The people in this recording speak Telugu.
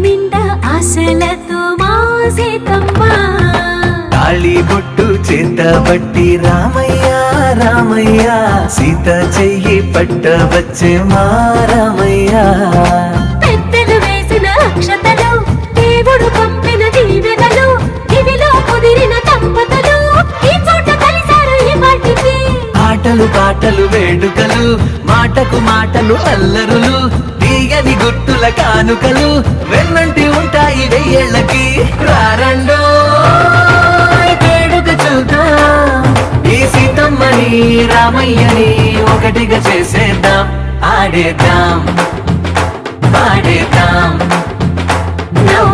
నిండా ఆశలతో మా సీతమ్మ తాళి బొట్టు చేతబట్టి రామయ్య రామయ్య సీత చెయ్యి పట్టవచ్చే మా రామయ్య పెద్దలు వేసిన అక్షతలు దేవుడు పంపిన దీవెనలు ఇవిలో కుదిరిన దంపతులు ఈ చోట కలిసారు ఈ వాటికి ఆటలు పాటలు వేడుకలు మాటకు మాటలు అల్లరులు తీయని గుట్టుల కానుకలు వెన్నంటి ఉంటాయి వెయ్యేళ్ళకి రారండో వేడుక చూద్దాం ఈ సీతమ్మని రామయ్యని ఒకటిగా చేసేద్దాం ఆడేద్దాం పాడేద్దాం నవ్వు